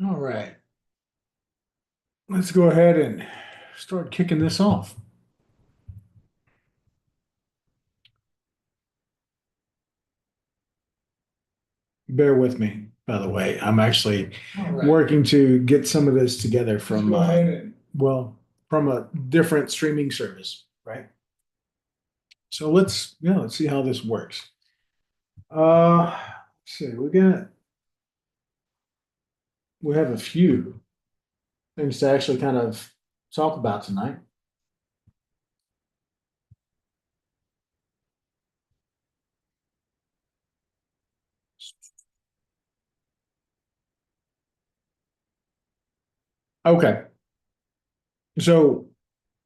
All right, let's go ahead and start kicking this off. Bear with me, by the way. I'm actually All right. working to get some of this together Just from, go ahead and well, from a different streaming service, right? So let's see how this works. Let's see, we have a few things to actually kind of talk about tonight. Okay, so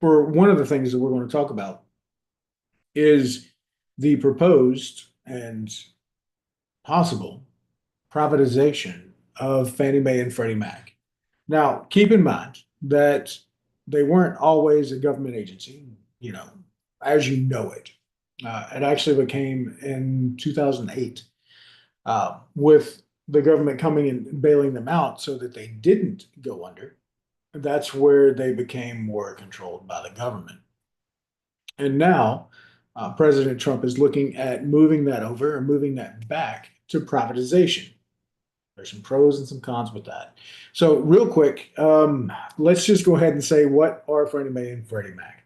for one of the things that we're going to talk about is the proposed and possible privatization of Fannie Mae and Freddie Mac. Now, keep in mind that they weren't always a government agency, you know, as you know it. It actually became in 2008 with the government coming and bailing them out so that they didn't go under. That's where they became more controlled by the government. And now President Trump is looking at moving that over or moving that back to privatization. There's some pros and some cons with that. So, real quick, let's just go ahead and say what are Freddie Mae and Freddie Mac.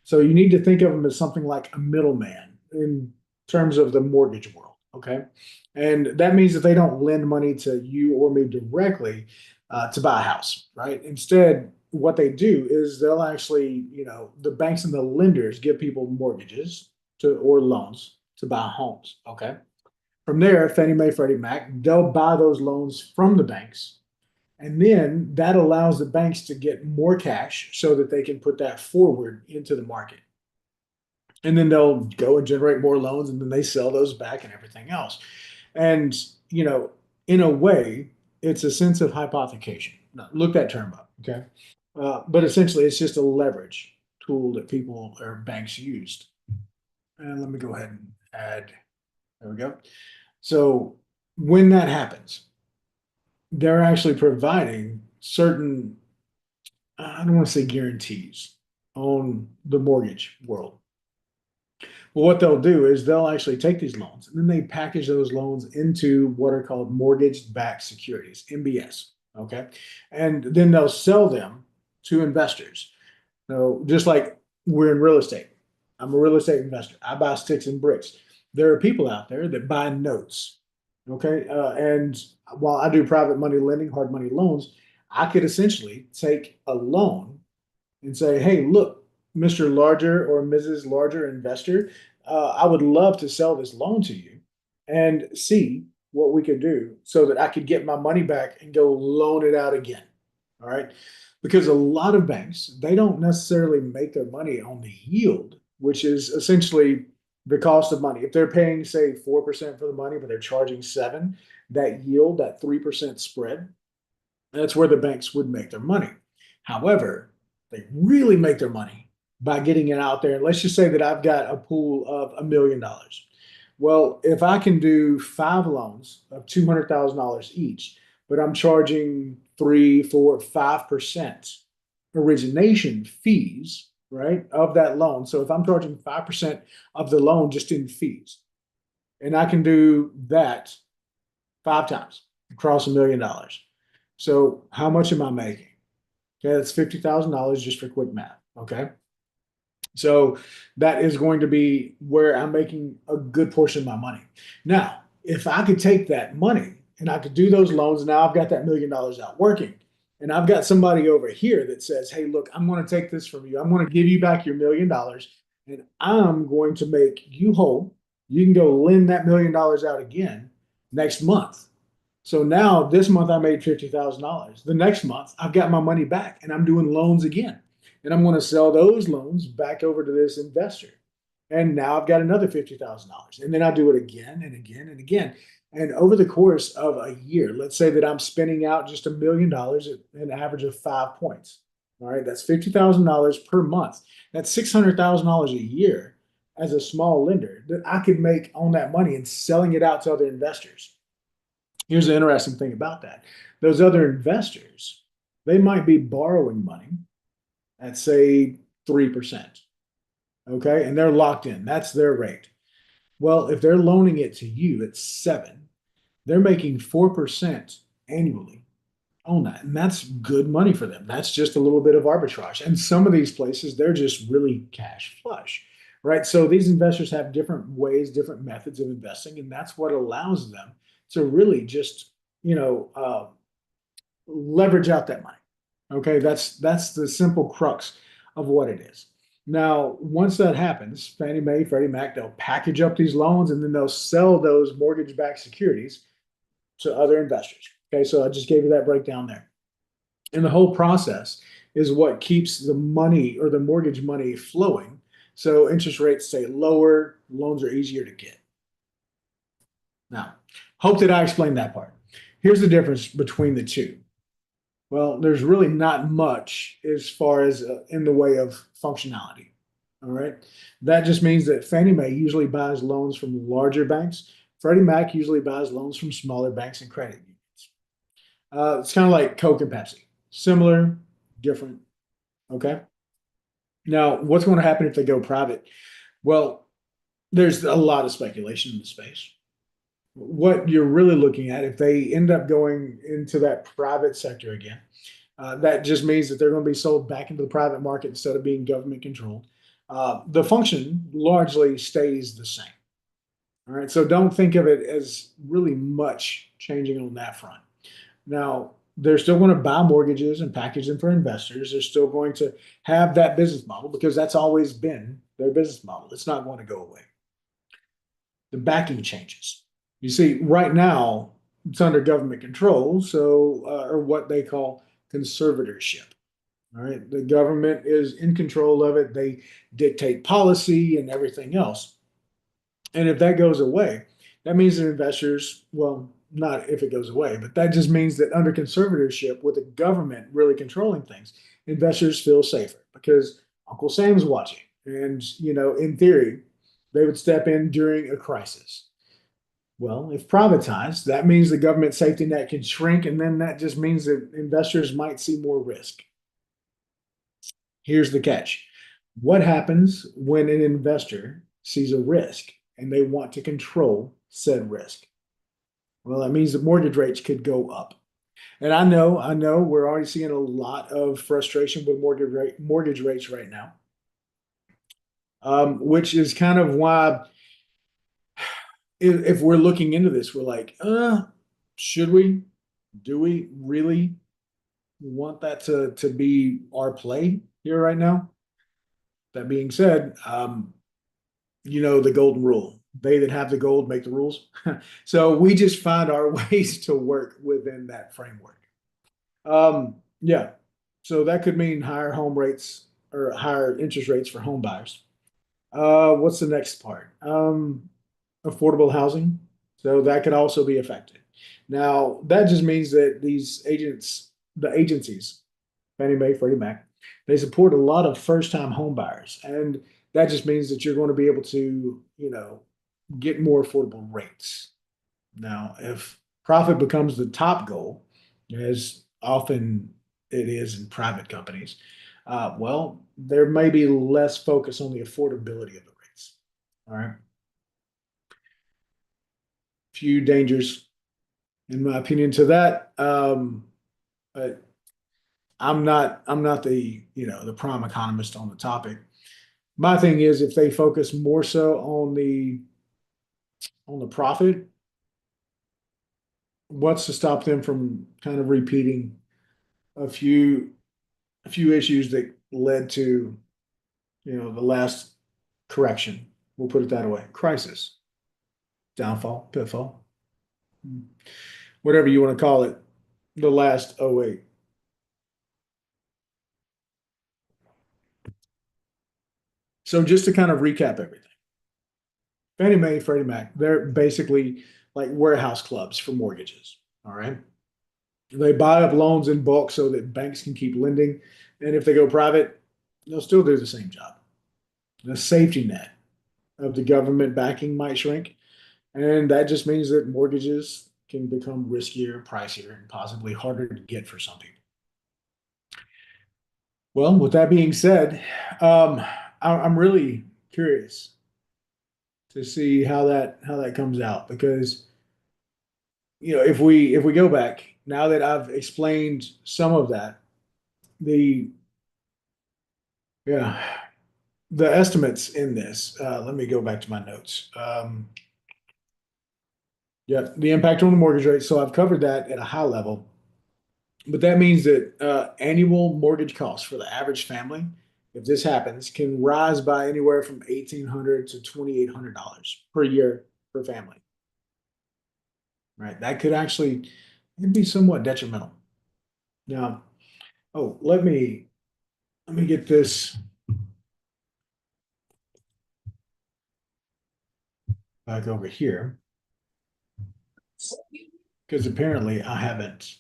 So, you need to think of them as something like a middleman in terms of the mortgage world. Okay. And that means that they don't lend money to you or me directly to buy a house, right? Instead, what they do is they'll actually, the banks and the lenders give people mortgages to or loans to buy homes. Okay. From there, Fannie Mae, Freddie Mac, they'll buy those loans from the banks. And then that allows the banks to get more cash so that they can put that forward into the market. And then they'll go and generate more loans and then they sell those back and everything else. And, you know, in a way, it's a sense of hypothecation. Now, look that term up, okay? But essentially, it's just a leverage tool that people or banks used. And let me go ahead and add, there we go. So when that happens, they're actually providing certain, I don't want to say guarantees on the mortgage world. Well, what they'll do is they'll actually take these loans and then they package those loans into what are called mortgage-backed securities, MBS. Okay. And then they'll sell them to investors. So just like we're in real estate, I'm a real estate investor. I buy sticks and bricks. There are people out there that buy notes. Okay. And while I do private money lending, hard money loans, I could essentially take a loan and say, hey, look, Mr. Larger or Mrs. Larger investor, I would love to sell this loan to you and see what we could do so that I could get my money back and go loan it out again. All right. Because a lot of banks, they don't necessarily make their money on the yield, which is essentially the cost of money. If they're paying, say, 4% for the money, but they're charging 7, that yield, that 3% spread, that's where the banks would make their money. However, they really make their money by getting it out there. And let's just say that I've got a pool of $1 million. Well, if I can do 5 loans of $200,000 each, but I'm charging 3, 4, 5% origination fees, right, of that loan. So if I'm charging 5% of the loan just in fees, and I can do that 5 times across $1 million. So how much am I making? Okay, that's $50,000 just for quick math. Okay. So that is going to be where I'm making a good portion of my money. Now, if I could take that money and I could do those loans, now I've got that $1 million out working. And I've got somebody over here that says, hey, look, I'm going to take this from you. I'm going to give you back your $1 million and I'm going to make you whole. You can go lend that $1 million out again next month. So now this month I made $50,000. The next month I've got my money back and I'm doing loans again. And I'm going to sell those loans back over to this investor. And now I've got another $50,000. And then I'll do it again and again and again. And over the course of a year, let's say that I'm spending out just $1 million at an average of 5 points. All right, that's $50,000 per month. That's $600,000 a year as a small lender that I could make on that money and selling it out to other investors. Here's the interesting thing about that. Those other investors, they might be borrowing money at say 3%. Okay. And they're locked in. That's their rate. Well, if they're loaning it to you at 7, they're making 4% annually on that. And that's good money for them. That's just a little bit of arbitrage. And some of these places, they're just really cash flush, right? So these investors have different ways, different methods of investing, and that's what allows them to really just, you know, leverage out that money. Okay, that's the simple crux of what it is. Now, once that happens, Fannie Mae, Freddie Mac, they'll package up these loans and then they'll sell those mortgage-backed securities to other investors. Okay, so I just gave you that breakdown there. And the whole process is what keeps the money or the mortgage money flowing. So interest rates stay lower, loans are easier to get. Now, hope that I explained that part. Here's the difference between the two. Well, there's really not much as far as in the way of functionality. All right. That just means that Fannie Mae usually buys loans from larger banks. Freddie Mac usually buys loans from smaller banks and credit unions. It's kind of like Coke and Pepsi. Similar, different. Okay. Now, what's going to happen if they go private? Well, there's a lot of speculation in the space. What you're really looking at, if they end up going into that private sector again, that just means that they're going to be sold back into the private market instead of being government controlled. The function largely stays the same. All right. So don't think of it as really much changing on that front. Now, they're still going to buy mortgages and package them for investors. They're still going to have that business model because that's always been their business model. It's not going to go away. The backing changes. You see, right now, it's under government control, so or what they call conservatorship. All right, the government is in control of it. They dictate policy and everything else. And if that goes away, that means that investors, well, not if it goes away, but that just means that under conservatorship, with the government really controlling things, investors feel safer because Uncle Sam's watching. And, in theory, they would step in during a crisis. Well, if privatized, that means the government safety net can shrink, and then that just means that investors might see more risk. Here's the catch. What happens when an investor sees a risk and they want to control said risk? Well, that means that mortgage rates could go up. And I know we're already seeing a lot of frustration with mortgage rates right now, which is kind of why if we're looking into this, we're like, should we? Do we really want that to be our play here right now? That being said, the golden rule. They that have the gold make the rules. So we just find our ways to work within that framework. Yeah. So that could mean higher home rates or higher interest rates for home buyers. What's the next part? Affordable housing. So that could also be affected. Now, that just means that the agencies, Fannie Mae, Freddie Mac, they support a lot of first-time home buyers. And that just means that you're going to be able to, get more affordable rates. Now, if profit becomes the top goal, as often it is in private companies, well, there may be less focus on the affordability of the rates. All right. Few dangers, in my opinion, to that. But I'm not the prime economist on the topic. My thing is if they focus more so on the profit, what's to stop them from kind of repeating a few issues that led to the last correction? We'll put it that way. Crisis, downfall, pitfall, whatever you want to call it, the last '08. So just to kind of recap everything, Fannie Mae, Freddie Mac, they're basically like warehouse clubs for mortgages. All right. They buy up loans in bulk so that banks can keep lending. And if they go private, they'll still do the same job. The safety net of the government backing might shrink. And that just means that mortgages can become riskier, pricier, and possibly harder to get for some people. Well, with that being said, I'm really curious to see how that comes out because if we go back now that I've explained some of that, the yeah the estimates in this. Let me go back to my notes. Yeah, the impact on the mortgage rate. So I've covered that at a high level, but that means that annual mortgage costs for the average family, if this happens, can rise by anywhere from $1,800 to $2,800 per year per family. Right? That could actually it'd be somewhat detrimental. Now, oh, let me get this back over here because apparently I haven't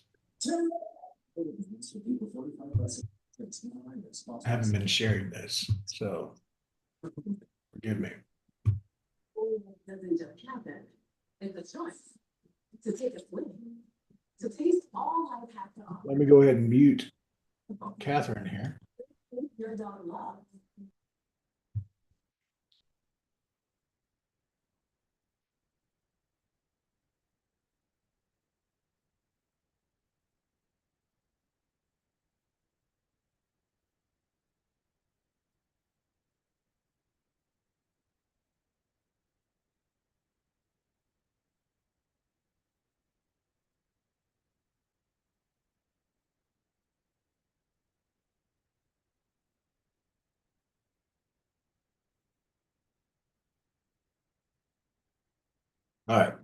been sharing this, so forgive me. Let me go ahead and mute Catherine here. All right.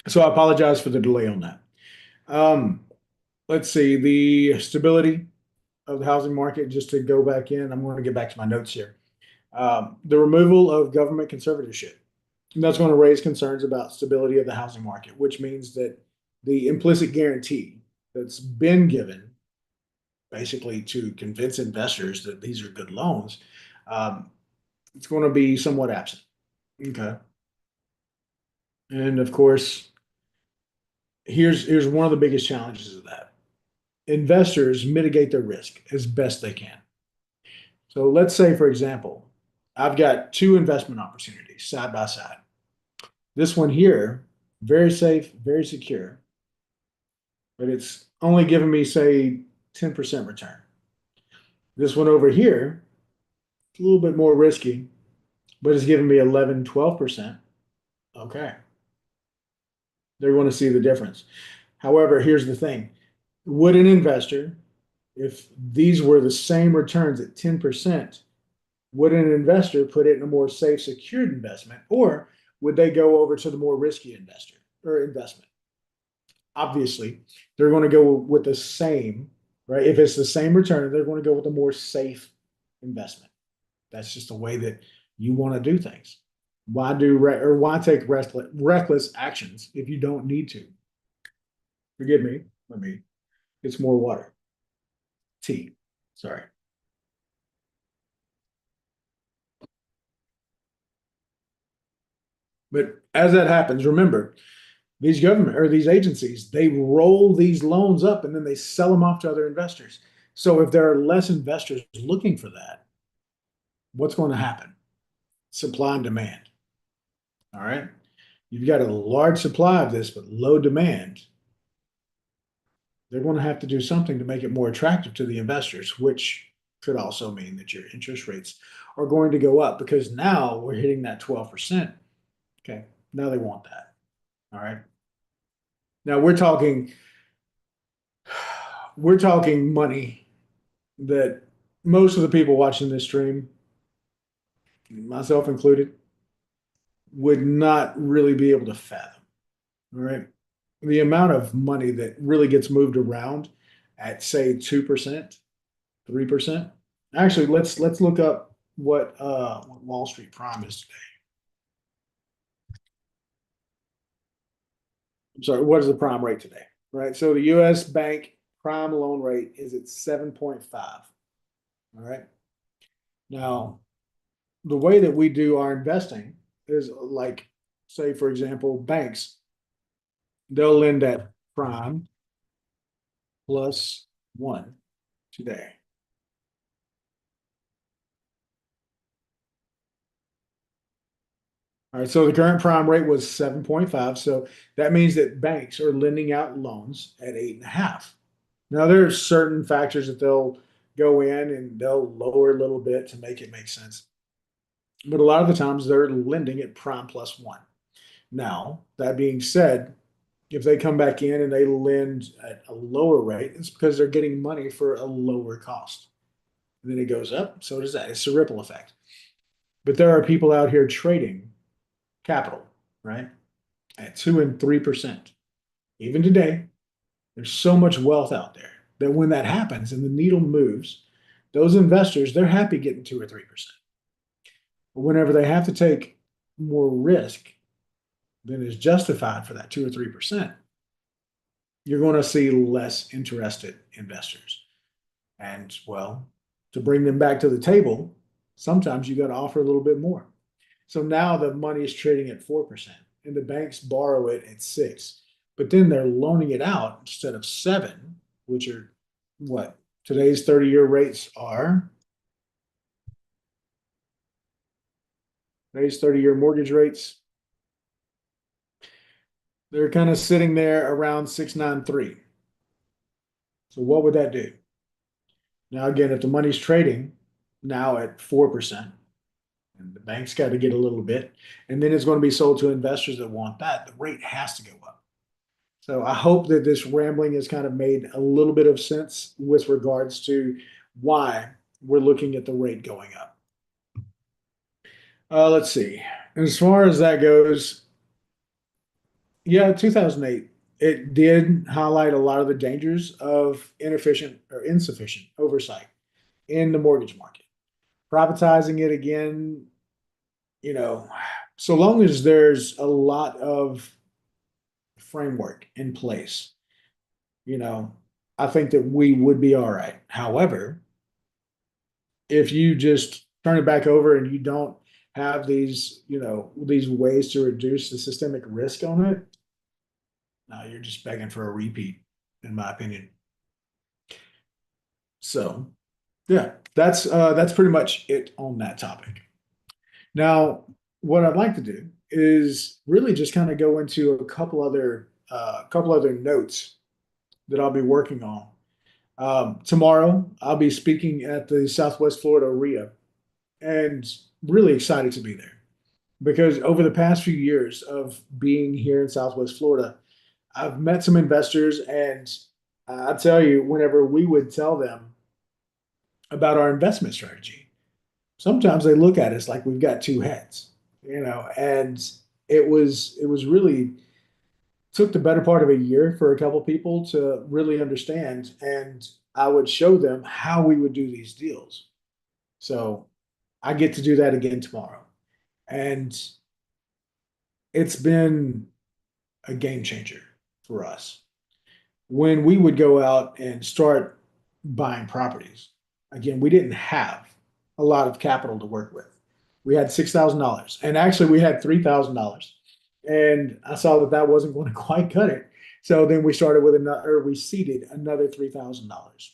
So I apologize for the delay on that. Um, let's see, the stability of the housing market, just to go back in, I'm going to get back to my notes here. The removal of government conservatorship. And that's going to raise concerns about stability of the housing market, which means that the implicit guarantee that's been given basically to convince investors that these are good loans, um, it's going to be somewhat absent. Okay. And of course, here's one of the biggest challenges of that. Investors mitigate their risk as best they can. So let's say, for example, I've got two investment opportunities side by side. This one here, very safe, very secure, but it's only giving me, say, 10% return. This one over here, it's a little bit more risky, but it's giving me 11, 12%. Okay. They're going to see the difference. However, here's the thing. Would an investor, if these were the same returns at 10%, would an investor put it in a more safe, secured investment, or would they go over to the more risky investor or investment? Obviously, they're going to go with the same, right? If it's the same return, they're going to go with a more safe investment. That's just the way that you want to do things. Why take reckless actions if you don't need to? Forgive me. Let me get some more water. Tea. Sorry. But as that happens, remember these government or these agencies, they roll these loans up and then they sell them off to other investors. So if there are less investors looking for that, what's going to happen? Supply and demand. All right. You've got a large supply of this, but low demand. They're going to have to do something to make it more attractive to the investors, which could also mean that your interest rates are going to go up because now we're hitting that 12%. Okay. Now they want that. All right. Now we're talking money that most of the people watching this stream, myself included, would not really be able to fathom. All right. The amount of money that really gets moved around at say 2%, 3%. Actually, let's look up what Wall Street Prime is today. I'm sorry, what is the prime rate today? Right. So the US bank prime loan rate is at 7.5. All right. Now, the way that we do our investing is like, say, for example, banks. they'll lend at prime plus one today. All right, so the current prime rate was 7.5. So that means that banks are lending out loans at 8.5. Now there's certain factors that they'll go in and they'll lower a little bit to make it make sense. But a lot of the times they're lending at prime plus one. Now, that being said, if they come back in and they lend at a lower rate, it's because they're getting money for a lower cost. And then it goes up, so does that. It's a ripple effect. But there are people out here trading capital, right? At 2 and 3%. Even today, there's so much wealth out there that when that happens and the needle moves, those investors, they're happy getting 2 or 3%. But whenever they have to take more risk than is justified for that 2 or 3%, you're going to see less interested investors. And well, to bring them back to the table, sometimes you got to offer a little bit more. So now the money is trading at 4% and the banks borrow it at 6, but then they're loaning it out instead of 7, which are what today's 30-year rates are. Today's 30-year mortgage rates, they're kind of sitting there around 6.93. So what would that do? Now, again, if the money's trading now at 4%, and the bank's got to get a little bit, and then it's going to be sold to investors that want that, the rate has to go up. So I hope that this rambling has kind of made a little bit of sense with regards to why we're looking at the rate going up. Let's see. As far as that goes, yeah, 2008, it did highlight a lot of the dangers of inefficient or insufficient oversight in the mortgage market. Privatizing it again, you know, so long as there's a lot of framework in place, you know, I think that we would be all right. However, if you just turn it back over and you don't have these, these ways to reduce the systemic risk on it, now you're just begging for a repeat, in my opinion. So, yeah, that's pretty much it on that topic. Now, what I'd like to do is really just kind of go into a couple other notes that I'll be working on. Tomorrow, I'll be speaking at the Southwest Florida RIA, and really excited to be there because over the past few years of being here in Southwest Florida, I've met some investors, and I tell you, whenever we would tell them about our investment strategy, sometimes they look at us like we've got two heads, and it was really took the better part of a year for a couple people to really understand, and I would show them how we would do these deals. So I get to do that again tomorrow. And it's been a game changer for us. When we would go out and start buying properties, again, we didn't have a lot of capital to work with. We had $6,000, and actually we had $3,000, and I saw that that wasn't going to quite cut it. So then we started with another, or we seeded another $3,000.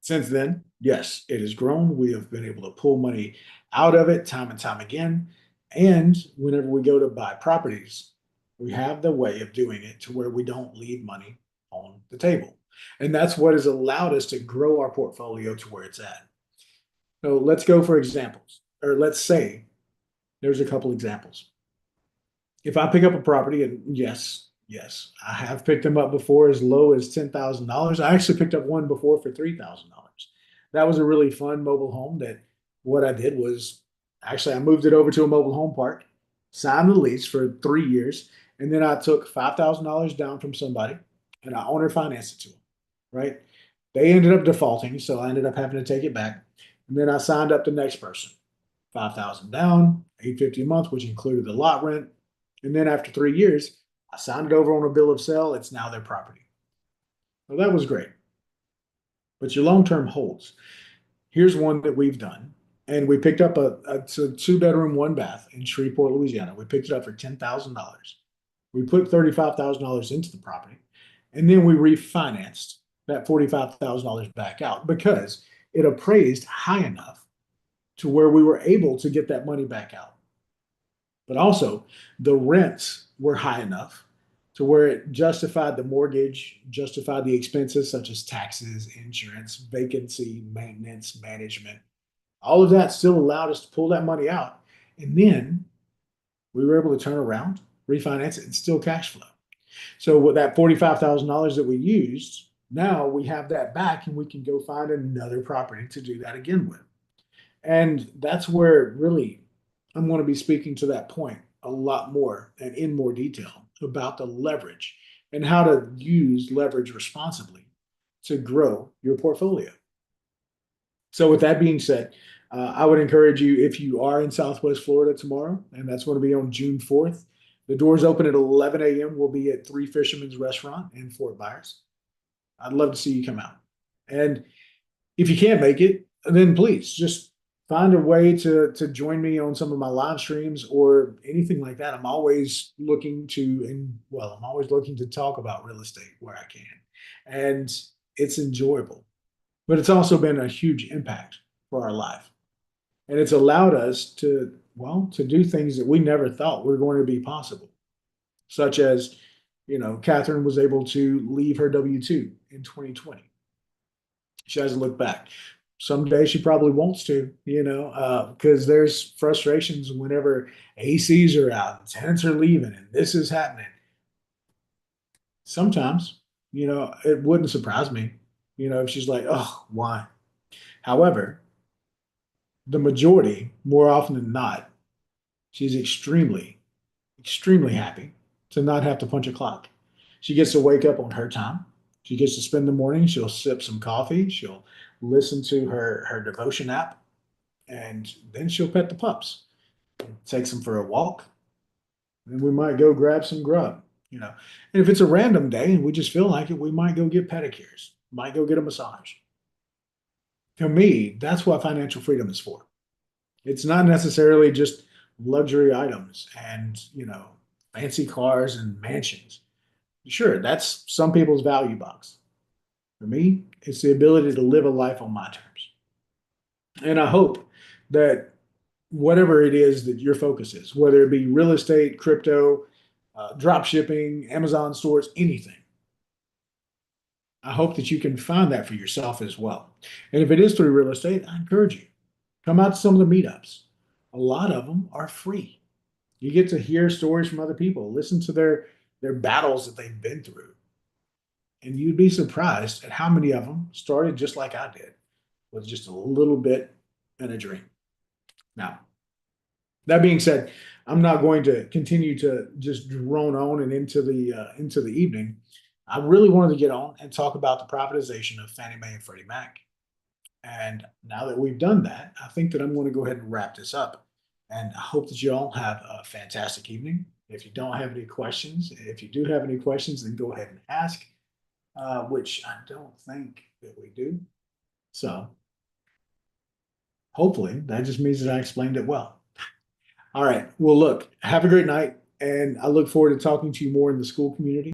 Since then, yes, it has grown. We have been able to pull money out of it time and time again. And whenever we go to buy properties, we have the way of doing it to where we don't leave money on the table. And that's what has allowed us to grow our portfolio to where it's at. So let's go for examples, or let's say there's a couple examples. If I pick up a property, and yes, I have picked them up before as low as $10,000. I actually picked up one before for $3,000. That was a really fun mobile home. That what I did was actually I moved it over to a mobile home park, signed the lease for 3 years, and then I took $5,000 down from somebody and I owner financed it to them. Right? They ended up defaulting, so I ended up having to take it back. And then I signed up the next person, 5,000 down, 850 a month, which included the lot rent. And then after 3 years, I signed it over on a bill of sale. It's now their property. Well, that was great. But your long term holds. Here's one that we've done. And we picked up a 2 bedroom, 1 bath in Shreveport, Louisiana. We picked it up for $10,000. We put $35,000 into the property, and then we refinanced that $45,000 back out because it appraised high enough to where we were able to get that money back out. But also, the rents were high enough to where it justified the mortgage, justified the expenses such as taxes, insurance, vacancy, maintenance, management. All of that still allowed us to pull that money out. And then we were able to turn around, refinance it, and still cash flow. So with that $45,000 that we used, now we have that back and we can go find another property to do that again with. And that's where really I'm going to be speaking to that point a lot more and in more detail about the leverage and how to use leverage responsibly to grow your portfolio. So with that being said, I would encourage you, if you are in Southwest Florida tomorrow, and that's going to be on June 4th, the doors open at 11 a.m. We'll be at Three Fishermen's Restaurant in Fort Myers. I'd love to see you come out. And if you can't make it, then please just find a way to join me on some of my live streams or anything like that. I'm always looking to, and well, I'm always looking to talk about real estate where I can. And it's enjoyable, but it's also been a huge impact for our life. And it's allowed us to, well, to do things that we never thought were going to be possible, such as, Catherine was able to leave her W-2 in 2020. She hasn't looked back. Someday she probably wants to, because there's frustrations whenever ACs are out, and tenants are leaving, and this is happening. Sometimes, it wouldn't surprise me, if she's like, oh, why? However, the majority, more often than not, she's extremely, extremely happy to not have to punch a clock. She gets to wake up on her time. She gets to spend the morning. She'll sip some coffee. She'll listen to her devotion app, and then she'll pet the pups, takes them for a walk, and we might go grab some grub. And if it's a random day and we just feel like it, we might go get pedicures, might go get a massage. To me, that's what financial freedom is for. It's not necessarily just luxury items and, fancy cars and mansions. Sure, that's some people's value box. For me, it's the ability to live a life on my terms. And I hope that whatever it is that your focus is, whether it be real estate, crypto, drop shipping, Amazon stores, anything, I hope that you can find that for yourself as well. And if it is through real estate, I encourage you, come out to some of the meetups. A lot of them are free. You get to hear stories from other people, listen to their battles that they've been through. And you'd be surprised at how many of them started just like I did, with just a little bit and a dream. Now, that being said, I'm not going to continue to just drone on and into the evening. I really wanted to get on and talk about the privatization of Fannie Mae and Freddie Mac. And now that we've done that, I think that I'm going to go ahead and wrap this up. And I hope that you all have a fantastic evening. If you don't have any questions, if you do have any questions, then go ahead and ask, which I don't think that we do. So hopefully that just means that I explained it well. All right. Well, look, have a great night. And I look forward to talking to you more in the school community.